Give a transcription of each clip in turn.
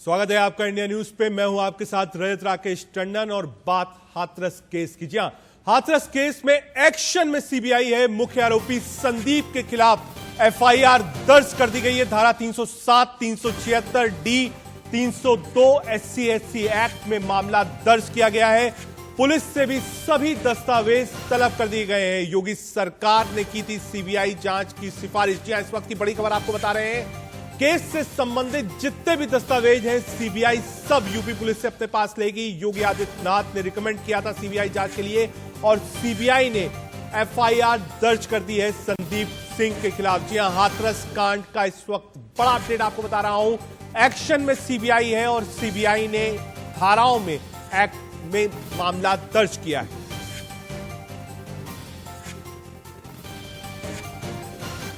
स्वागत है आपका इंडिया न्यूज पे। मैं हूं आपके साथ रजत राकेश टंडन और बात हाथरस केस की। जी हां, हाथरस केस में एक्शन में सीबीआई है। मुख्य आरोपी संदीप के खिलाफ एफआईआर दर्ज कर दी गई है। धारा 307, 376 डी, 302 SC/SC एक्ट में मामला दर्ज किया गया है। पुलिस से भी सभी दस्तावेज तलब कर दिए गए हैं। योगी सरकार ने की थी सीबीआई जांच की सिफारिश। जी हां, इस वक्त की बड़ी खबर आपको बता रहे हैं। केस से संबंधित जितने भी दस्तावेज हैं सीबीआई सब यूपी पुलिस से अपने पास लेगी। योगी आदित्यनाथ ने रिकमेंड किया था सीबीआई जांच के लिए और सीबीआई ने एफआईआर दर्ज कर दी है संदीप सिंह के खिलाफ। जी हां, हाथरस कांड का इस वक्त बड़ा अपडेट आपको बता रहा हूं। एक्शन में सीबीआई है और सीबीआई ने धाराओं में एक्ट में मामला दर्ज किया है।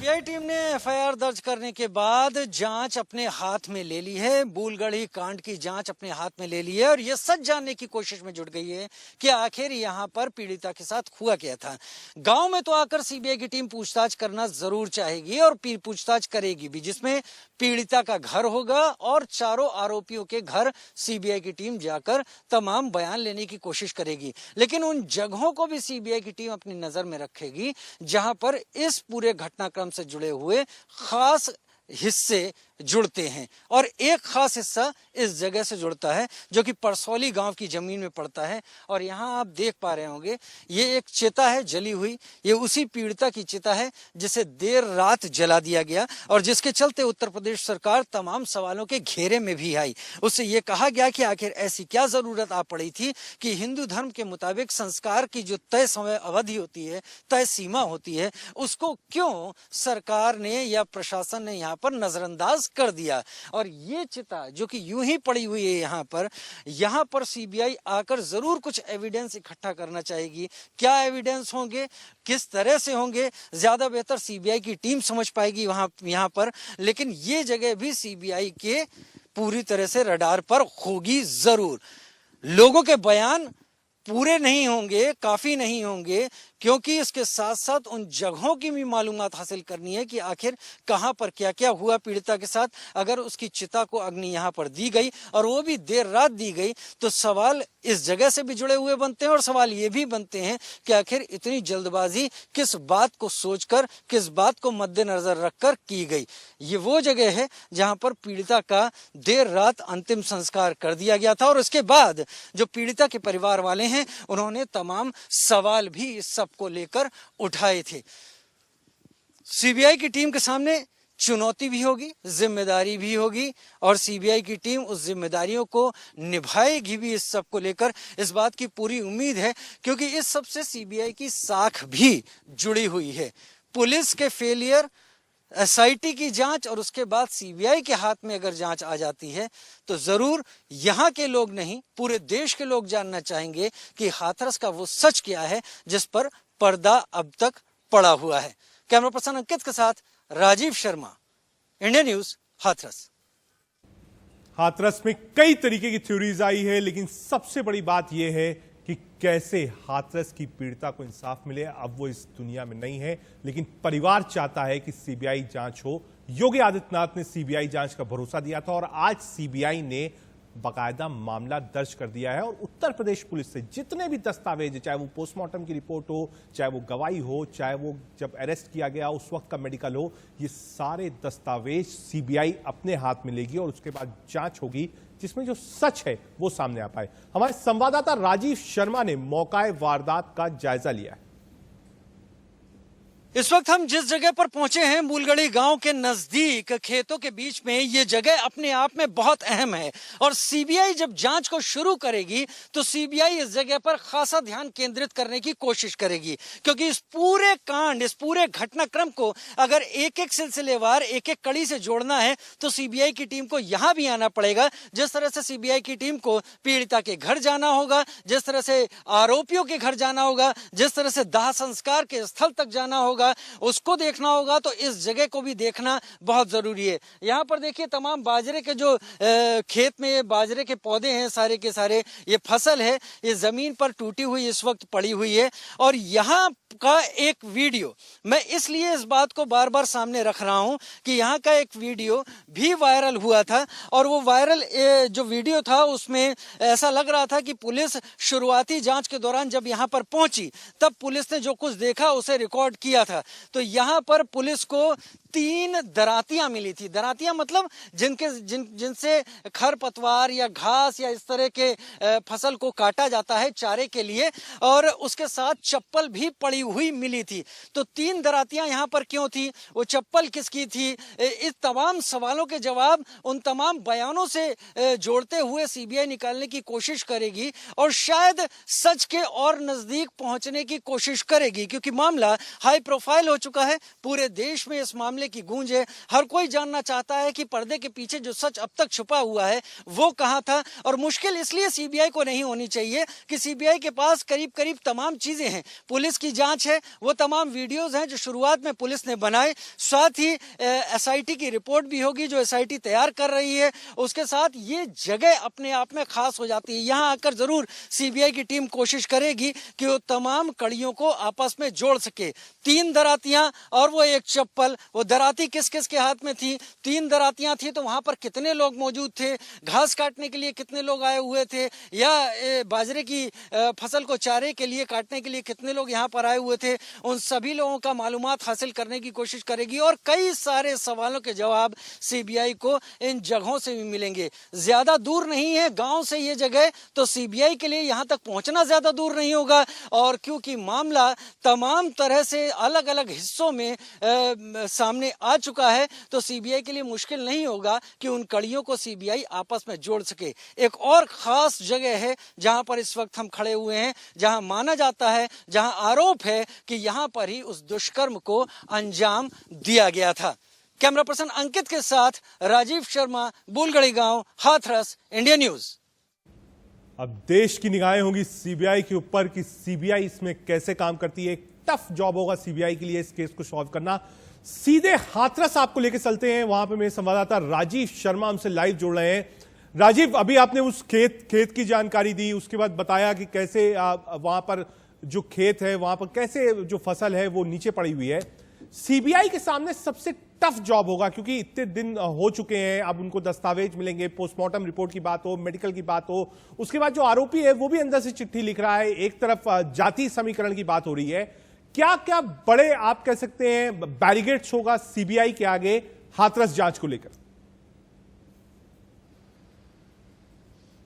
सीबीआई टीम ने एफआईआर दर्ज करने के बाद जांच अपने हाथ में ले ली है। बूलगढ़ी कांड की जांच अपने हाथ में ले ली है और यह सच जानने की कोशिश में जुट गई है कि आखिर यहां पर पीड़िता के साथ हुआ क्या था। गांव में तो आकर सीबीआई की टीम पूछताछ करना जरूर चाहेगी और पूछताछ करेगी भी, जिसमें पीड़िता का घर होगा और चारों आरोपियों के घर सीबीआई की टीम जाकर तमाम बयान लेने की कोशिश करेगी। लेकिन उन जगहों को भी सीबीआई की टीम अपनी नजर में रखेगी जहां पर इस पूरे घटनाक्रम से जुड़े हुए खास हिस्से जुड़ते हैं। और एक खास हिस्सा इस जगह से जुड़ता है जो कि परसौली गांव की जमीन में पड़ता है। और यहां आप देख पा रहे होंगे ये एक चिता है जली हुई। ये उसी पीड़िता की चिता है जिसे देर रात जला दिया गया और जिसके चलते उत्तर प्रदेश सरकार तमाम सवालों के घेरे में भी आई। उससे ये कहा गया कि आखिर ऐसी क्या जरूरत आ पड़ी थी कि हिंदू धर्म के मुताबिक संस्कार की जो तय समय अवधि होती है, तय सीमा होती है, उसको क्यों सरकार ने या प्रशासन ने यहाँ पर नजरअंदाज कर दिया। और ये चिता जो कि यूं ही पड़ी हुई है यहाँ पर सीबीआई आकर जरूर कुछ एविडेंस इकट्ठा करना चाहेगी। क्या एविडेंस होंगे, किस तरह से होंगे, ज्यादा बेहतर सीबीआई की टीम समझ पाएगी यहाँ पर। लेकिन ये जगह भी सीबीआई के पूरी तरह से रडार पर होगी जरूर। लोगों के बयान पूरे नहीं होंगे, काफी नहीं होंगे, क्योंकि इसके साथ साथ उन जगहों की भी मालूमात हासिल करनी है कि आखिर कहां पर क्या क्या हुआ पीड़िता के साथ। अगर उसकी चिता को अग्नि यहां पर दी गई और वो भी देर रात दी गई तो सवाल इस जगह से भी जुड़े हुए बनते हैं और सवाल ये भी बनते हैं कि आखिर इतनी जल्दबाजी किस बात को सोचकर, किस बात को मद्देनजर रखकर की गई। ये वो जगह है जहां पर पीड़िता का देर रात अंतिम संस्कार कर दिया गया था और उसके बाद जो पीड़िता के परिवार वाले हैं उन्होंने तमाम सवाल भी इस सब को लेकर उठाए थे। सीबीआई की टीम के सामने चुनौती भी होगी, जिम्मेदारी भी होगी और सीबीआई की टीम उस जिम्मेदारियों को निभाएगी भी। इस सब को लेकर इस बात की पूरी उम्मीद है क्योंकि इस सब से सीबीआई की साख भी जुड़ी हुई है। पुलिस के फेलियर, एसआईटी की जांच और उसके बाद सीबीआई के हाथ में अगर जांच आ जाती है तो जरूर यहां के लोग नहीं, पूरे देश के लोग जानना चाहेंगे कि हाथरस का वो सच क्या है जिस पर पर्दा अब तक पड़ा हुआ है। कैमरा पर्सन अंकित के साथ राजीव शर्मा, इंडिया न्यूज, हाथरस। हाथरस में कई तरीके की थ्योरीज आई है, लेकिन सबसे बड़ी बात यह है कि कैसे हाथरस की पीड़िता को इंसाफ मिले। अब वो इस दुनिया में नहीं है, लेकिन परिवार चाहता है कि सीबीआई जांच हो। योगी आदित्यनाथ ने सीबीआई जांच का भरोसा दिया था और आज सीबीआई ने बाकायदा मामला दर्ज कर दिया है और उत्तर प्रदेश पुलिस से जितने भी दस्तावेज, चाहे वो पोस्टमार्टम की रिपोर्ट हो, चाहे वो गवाही हो, चाहे वो जब अरेस्ट किया गया उस वक्त का मेडिकल हो, ये सारे दस्तावेज सीबीआई अपने हाथ में लेगी और उसके बाद जांच होगी जिसमें जो सच है वो सामने आ पाए। हमारे संवाददाता राजीव शर्मा ने मौका वारदात का जायजा लिया है। इस वक्त हम जिस जगह पर पहुंचे हैं, मूलगढ़ी गांव के नजदीक खेतों के बीच में, ये जगह अपने आप में बहुत अहम है और सीबीआई जब जांच को शुरू करेगी तो सीबीआई इस जगह पर खासा ध्यान केंद्रित करने की कोशिश करेगी क्योंकि इस पूरे कांड, इस पूरे घटनाक्रम को अगर एक एक सिलसिलेवार, एक एक कड़ी से जोड़ना है तो सीबीआई की टीम को यहां भी आना पड़ेगा। जिस तरह से सीबीआई की टीम को पीड़िता के घर जाना होगा, जिस तरह से आरोपियों के घर जाना होगा, जिस तरह से दाह संस्कार के स्थल तक जाना होगा, होगा, उसको देखना होगा, तो इस जगह को भी देखना बहुत जरूरी है। यहाँ पर देखिए तमाम बाजरे के जो खेत में ये बाजरे के पौधे हैं, सारे के सारे ये फसल है, ये जमीन पर टूटी हुई इस वक्त पड़ी हुई है। और यहाँ का एक वीडियो मैं इसलिए इस बात को बार बार सामने रख रहा हूं कि यहाँ का एक वीडियो भी वायरल हुआ था, और वो वायरल जो वीडियो था उसमें ऐसा लग रहा था कि पुलिस शुरुआती जांच के दौरान जब यहाँ पर पहुंची तब पुलिस ने जो कुछ देखा उसे रिकॉर्ड किया था। तो यहाँ पर पुलिस को 3 दरातियां मिली थी। दरातियां मतलब जिनसे खरपतवार या घास या इस तरह के फसल को काटा जाता है चारे के लिए, और उसके साथ चप्पल भी पड़ी हुई मिली थी। तो 3 दरातियां यहाँ पर क्यों थी, वो चप्पल किसकी थी, इस तमाम सवालों के जवाब उन तमाम बयानों से जोड़ते हुए सीबीआई निकालने की कोशिश करेगी, और शायद सच के और नजदीक पहुंचने की कोशिश करेगी, क्योंकि मामला हाई प्रोफाइल हो चुका है। पूरे देश में इस मामले की गूंज है। हर कोई जानना चाहता है कि पर्दे के पीछे जो सच अब तक छुपा हुआ है वो कहां था। और मुश्किल इसलिए सीबीआई को नहीं होनी चाहिए कि सीबीआई के पास करीब करीब तमाम चीजें हैं। पुलिस की जांच है, वो तमाम वीडियोस हैं जो शुरुआत में पुलिस ने बनाए, साथ ही एसआईटी की रिपोर्ट भी होगी जो एसआईटी तैयार कर रही है। उसके साथ ये जगह अपने आप में खास हो जाती है। यहां आकर जरूर सीबीआई की टीम कोशिश करेगी कि वो तमाम कड़ियों को आपस में जोड़ सके। 3 दरातियां और वो एक चप्पल, वो दराती किस किस के हाथ में थी, 3 दरातियां थी तो वहां पर कितने लोग मौजूद थे, घास काटने के लिए कितने लोग आए हुए थे, या बाजरे की फसल को चारे के लिए काटने के लिए कितने लोग यहाँ पर आए हुए थे, उन सभी लोगों का मालूमात हासिल करने की कोशिश करेगी। और कई सारे सवालों के जवाब सीबीआई को इन जगहों से भी मिलेंगे। ज्यादा दूर नहीं है गांव से ये जगह, तो सीबीआई के लिए यहाँ तक पहुंचना ज्यादा दूर नहीं होगा। और क्योंकि मामला तमाम तरह से अलग अलग हिस्सों में सामने आ चुका है, तो सीबीआई के लिए मुश्किल नहीं होगा कि उन कड़ियों को सीबीआई आपस में जोड़ सके। एक और खास जगह है जहां पर इस वक्त हम खड़े हुए हैं, जहां माना जाता है, जहां आरोप है कि यहां पर ही उस दुष्कर्म को अंजाम दिया गया था। कैमरा पर्सन अंकित के साथ राजीव शर्मा, बुलगड़ी गांव, हाथरस, इंडिया न्यूज। अब देश की निगाहें होंगी सीबीआई के ऊपर कि सीबीआई इसमें कैसे काम करती है। एक टफ जॉब होगा सीबीआई के लिए इस केस को सॉल्व करना। सीधे हाथरस आपको लेके चलते हैं, वहां पे मेरे संवाददाता राजीव शर्मा हमसे लाइव जुड़ रहे हैं। राजीव, अभी आपने उस खेत की जानकारी दी, उसके बाद बताया कि कैसे वहां पर जो खेत है वहां पर कैसे जो फसल है वो नीचे पड़ी हुई है। सीबीआई के सामने सबसे टफ जॉब होगा क्योंकि इतने दिन हो चुके हैं, अब उनको दस्तावेज मिलेंगे, पोस्टमार्टम रिपोर्ट की बात हो, मेडिकल की बात हो, उसके बाद जो आरोपी है वो भी अंदर से चिट्ठी लिख रहा है, एक तरफ जाति समीकरण की बात हो रही है। क्या क्या बड़े आप कह सकते हैं बैरिकेड्स होगा सीबीआई के आगे हाथरस जांच को लेकर?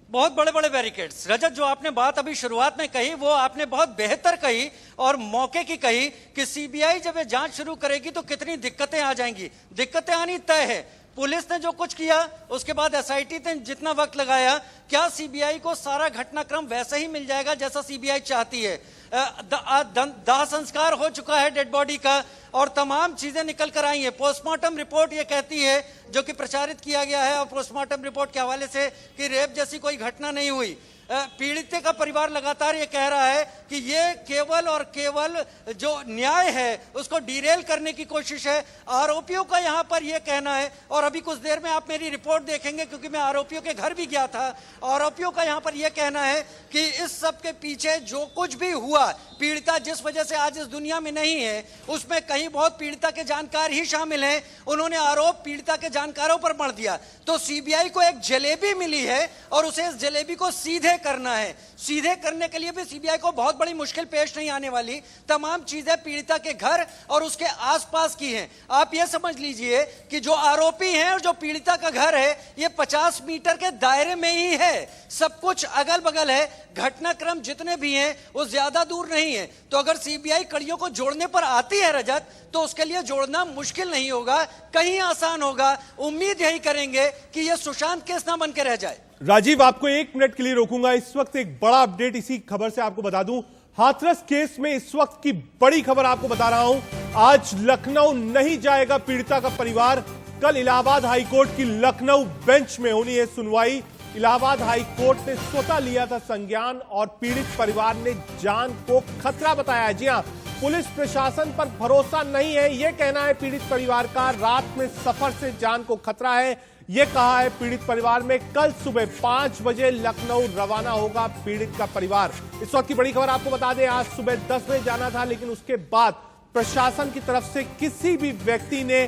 बहुत बड़े बड़े बैरिकेड्स। रजत, जो आपने बात अभी शुरुआत में कही वो आपने बहुत बेहतर कही और मौके की कही कि सीबीआई जब ये जांच शुरू करेगी तो कितनी दिक्कतें आ जाएंगी। दिक्कतें आनी तय है। पुलिस ने जो कुछ किया, उसके बाद एसआईटी ने जितना वक्त लगाया, क्या सीबीआई को सारा घटनाक्रम वैसा ही मिल जाएगा जैसा सीबीआई चाहती है? दाह संस्कार हो चुका है डेड बॉडी का और तमाम चीजें निकल कर आई हैं। पोस्टमार्टम रिपोर्ट ये कहती है, जो कि प्रचारित किया गया है और पोस्टमार्टम रिपोर्ट के हवाले से, कि रेप जैसी कोई घटना नहीं हुई। पीड़ित का परिवार लगातार ये कह रहा है कि ये केवल और केवल जो न्याय है उसको डिरेल करने की कोशिश है। आरोपियों का यहाँ पर ये कहना है, और अभी कुछ देर में आप मेरी रिपोर्ट देखेंगे क्योंकि मैं आरोपियों के घर भी गया था। आरोपियों का यहाँ पर यह कहना है कि इस सब के पीछे जो कुछ भी हुआ, पीड़िता जिस वजह से आज इस दुनिया में नहीं है, उसमें कहीं बहुत पीड़िता के जानकार ही शामिल हैं। उन्होंने आरोप पीड़िता के जानकारों पर मढ़ दिया। तो सीबीआई को एक जलेबी मिली है और उसे इस जलेबी को सीधे करना है। सीधे करने के लिए भी सीबीआई को बहुत बड़ी मुश्किल पेश नहीं आने वाली। तमाम चीजें पीड़िता के घर और उसके आसपास की हैं। आप यह समझ लीजिए कि जो आरोपी हैं और जो पीड़िता का घर है, ये 50 मीटर के दायरे में ही है। सब कुछ अगल बगल है। घटनाक्रम जितने भी हैं वो ज्यादा दूर नहीं है। तो अगर सीबीआई कड़ियों को जोड़ने पर आती है रजत, तो उसके लिए जोड़ना मुश्किल नहीं होगा, कहीं आसान होगा। उम्मीद यही करेंगे कि यह सुशांत केस ना बन के रह जाए। राजीव, आपको 1 मिनट के लिए रोकूंगा। इस वक्त एक बड़ा अपडेट इसी खबर से आपको बता दूं। हाथरस केस में इस वक्त की बड़ी खबर आपको बता रहा हूं। आज लखनऊ नहीं जाएगा पीड़िता का परिवार। कल इलाहाबाद हाईकोर्ट की लखनऊ बेंच में होनी है सुनवाई। इलाहाबाद हाईकोर्ट ने स्वतः लिया था संज्ञान और पीड़ित परिवार ने जान को खतरा बताया। जी हां, पुलिस प्रशासन पर भरोसा नहीं है, यह कहना है पीड़ित परिवार का। रात में सफर से जान को खतरा है, यह कहा है पीड़ित परिवार में। कल सुबह 5 बजे लखनऊ रवाना होगा पीड़ित का परिवार। इस वक्त की बड़ी खबर आपको बता दें, आज सुबह 10 बजे जाना था, लेकिन उसके बाद प्रशासन की तरफ से किसी भी व्यक्ति ने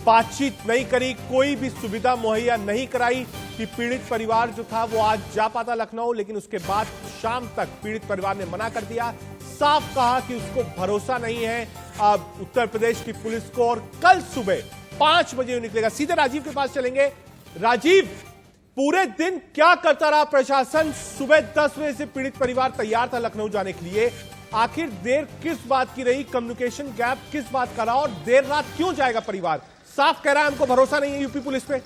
बातचीत नहीं करी, कोई भी सुविधा मुहैया नहीं कराई कि पीड़ित परिवार जो था वो आज जा पाता लखनऊ। लेकिन उसके बाद शाम तक पीड़ित परिवार ने मना कर दिया, साफ कहा कि उसको भरोसा नहीं है अब उत्तर प्रदेश की पुलिस को, और कल सुबह 5 बजे निकलेगा। सीधे राजीव के पास चलेंगे। राजीव, पूरे दिन क्या करता रहा प्रशासन? सुबह 10 बजे से पीड़ित परिवार तैयार था लखनऊ जाने के लिए, आखिर देर किस बात की रही? कम्युनिकेशन गैप किस बात का रहा और देर रात क्यों जाएगा परिवार? साफ कह रहा है हमको भरोसा नहीं है यूपी पुलिस पे।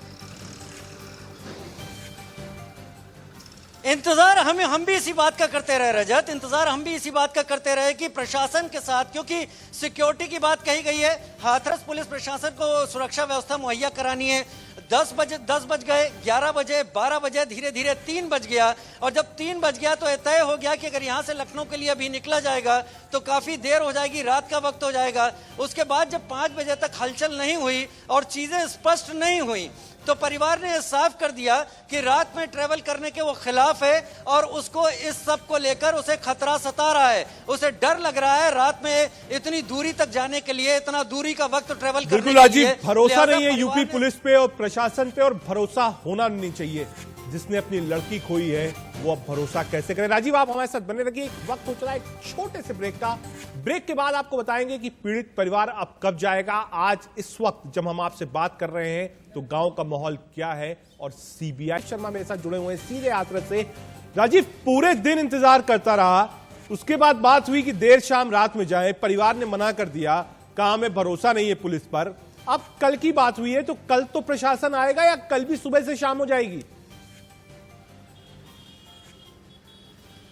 इंतजार हम भी इसी बात का करते रहे रजत, इंतजार हम भी इसी बात का करते रहे कि प्रशासन के साथ, क्योंकि सिक्योरिटी की बात कही गई है, हाथरस पुलिस प्रशासन को सुरक्षा व्यवस्था मुहैया करानी है। 10 बज गए, 11 बजे, 12 बजे, धीरे धीरे 3 बज गया, और जब 3 बज गया तो तय हो गया कि अगर यहां से लखनऊ के लिए अभी निकला जाएगा तो काफी देर हो जाएगी, रात का वक्त हो जाएगा। उसके बाद जब 5 बजे तक हलचल नहीं हुई और चीजें स्पष्ट नहीं हुई तो परिवार ने साफ कर दिया कि रात में ट्रेवल करने के वो खिलाफ है और उसको इस सब को लेकर उसे खतरा सता रहा है, उसे डर लग रहा है रात में इतनी दूरी तक जाने के लिए, इतना दूरी का वक्त ट्रेवल करने के लिए। राजीव, भरोसा नहीं है यूपी पुलिस पे और प्रशासन पे, और भरोसा होना नहीं चाहिए। जिसने अपनी लड़की खोई है वो अब भरोसा कैसे करे? राजीव, आप हमारे साथ बने रहिए, वक्त हो चला है एक छोटे से ब्रेक का। ब्रेक के बाद आपको बताएंगे कि पीड़ित परिवार अब कब जाएगा। आज इस वक्त जब हम आपसे बात कर रहे हैं तो गांव का माहौल क्या है, और सीबीआई शर्मा मेरे साथ जुड़े हुए हैं सीधे हाथरस से। राजीव, पूरे दिन इंतजार करता रहा, उसके बाद बात हुई कि देर शाम रात में जाए, परिवार ने मना कर दिया, कहा हमें भरोसा नहीं है पुलिस पर। अब कल की बात हुई है, तो कल तो प्रशासन आएगा या कल भी सुबह से शाम हो जाएगी?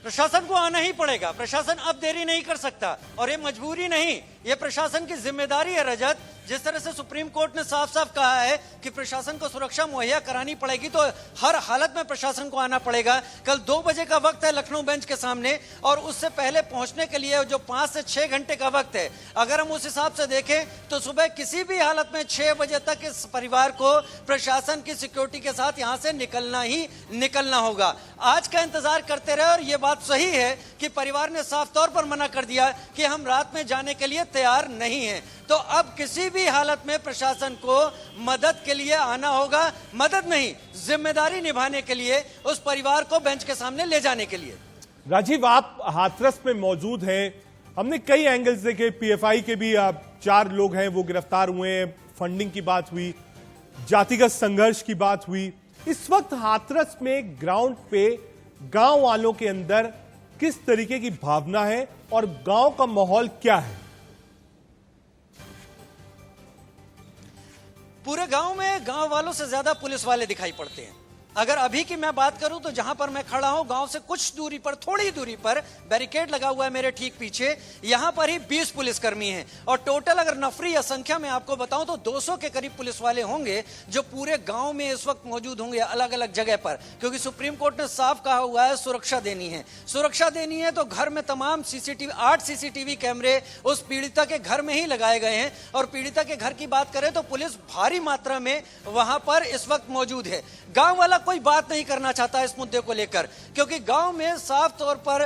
प्रशासन को आना ही पड़ेगा, प्रशासन अब देरी नहीं कर सकता, और ये मजबूरी नहीं, ये प्रशासन की जिम्मेदारी है रजत। जिस तरह से सुप्रीम कोर्ट ने साफ साफ कहा है कि प्रशासन को सुरक्षा मुहैया करानी पड़ेगी, तो हर हालत में प्रशासन को आना पड़ेगा। कल 2 बजे का वक्त है लखनऊ बेंच के सामने, और उससे पहले पहुंचने के लिए जो 5 से 6 घंटे का वक्त है, अगर हम उस हिसाब से देखें तो सुबह किसी भी हालत में 6 बजे तक इस परिवार को प्रशासन की सिक्योरिटी के साथ यहां से निकलना ही निकलना होगा। आज का इंतजार करते रहे, और यह बात सही है कि परिवार ने साफ तौर पर मना कर दिया कि हम रात में जाने के लिए तैयार नहीं हैं। तो अब किसी भी हालत में प्रशासन को मदद के लिए आना होगा, मदद नहीं, जिम्मेदारी निभाने के लिए, उस परिवार को बेंच के सामने ले जाने के लिए। राजीव, आप हाथरस में मौजूद हैं, हमने कई एंगल्स देखे, पीएफआई के भी 4 लोग हैं वो गिरफ्तार हुए हैं, फंडिंग की बात हुई, जातिगत संघर्ष की बात हुई। इस वक्त हाथरस में ग्राउंड पे गांव वालों के अंदर किस तरीके की भावना है और गांव का माहौल क्या है? पूरे गांव में गांव वालों से ज्यादा पुलिस वाले दिखाई पड़ते हैं। अगर अभी की मैं बात करूं तो जहां पर मैं खड़ा हूं, गांव से कुछ दूरी पर, थोड़ी दूरी पर बैरिकेड लगा हुआ है मेरे ठीक पीछे, यहां पर ही 20 पुलिसकर्मी हैं, और टोटल अगर नफरी या संख्या में आपको बताऊं तो 200 के करीब पुलिस वाले होंगे जो पूरे गांव में इस वक्त मौजूद होंगे अलग अलग जगह पर। क्योंकि सुप्रीम कोर्ट ने साफ कहा हुआ है सुरक्षा देनी है, सुरक्षा देनी है, तो घर में तमाम सीसीटीवी, 8 सीसीटीवी कैमरे उस पीड़िता के घर में ही लगाए गए हैं, और पीड़िता के घर की बात करें तो पुलिस भारी मात्रा में वहां पर इस वक्त मौजूद है। गांव वाला कोई बात नहीं करना चाहता इस मुद्दे को लेकर, क्योंकि गांव में साफ तौर पर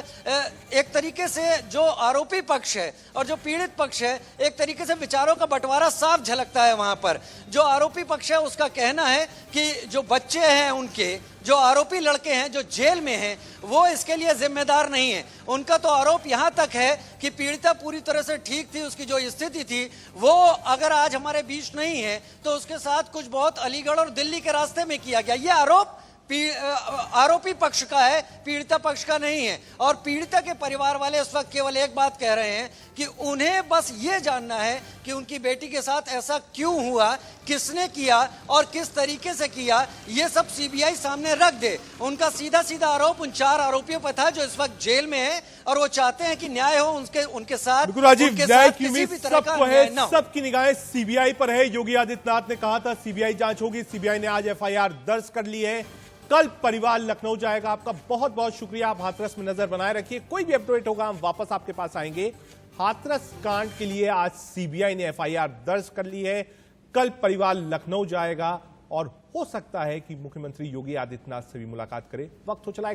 एक तरीके से जो आरोपी पक्ष है और जो पीड़ित पक्ष है, एक तरीके से विचारों का बंटवारा साफ झलकता है वहां पर। जो आरोपी पक्ष है उसका कहना है कि जो बच्चे हैं उनके, जो आरोपी लड़के हैं जो जेल में हैं, वो इसके लिए जिम्मेदार नहीं है। उनका तो आरोप यहां तक है कि पीड़िता पूरी तरह से ठीक थी, उसकी जो स्थिति थी वो अगर आज हमारे बीच नहीं है तो उसके साथ कुछ बहुत अलीगढ़ और दिल्ली के रास्ते में किया गया। ये आरोप आरोपी पक्ष का है, पीड़िता पक्ष का नहीं है। और पीड़िता के परिवार वाले इस वक्त केवल एक बात कह रहे हैं कि उन्हें बस ये जानना है कि उनकी बेटी के साथ ऐसा क्यों हुआ, किसने किया और किस तरीके से किया, ये सब सीबीआई सामने रख दे। उनका सीधा सीधा आरोप उन 4 आरोपियों पर था जो इस वक्त जेल में है, और वो चाहते हैं कि न्याय हो उनके साथ। राजीव, न्याय की उम्मीद सबको है, सबकी निगाहें सीबीआई पर है। योगी आदित्यनाथ ने कहा था सीबीआई जांच होगी, सीबीआई ने आज एफआईआर दर्ज कर ली है। कल परिवार लखनऊ जाएगा। आपका बहुत बहुत शुक्रिया, आप हाथरस में नजर बनाए रखिए, कोई भी अपडेट होगा हम वापस आपके पास आएंगे। हाथरस कांड के लिए आज सीबीआई ने एफआईआर दर्ज कर ली है। कल परिवार लखनऊ जाएगा और हो सकता है कि मुख्यमंत्री योगी आदित्यनाथ से भी मुलाकात करे। वक्त हो चला है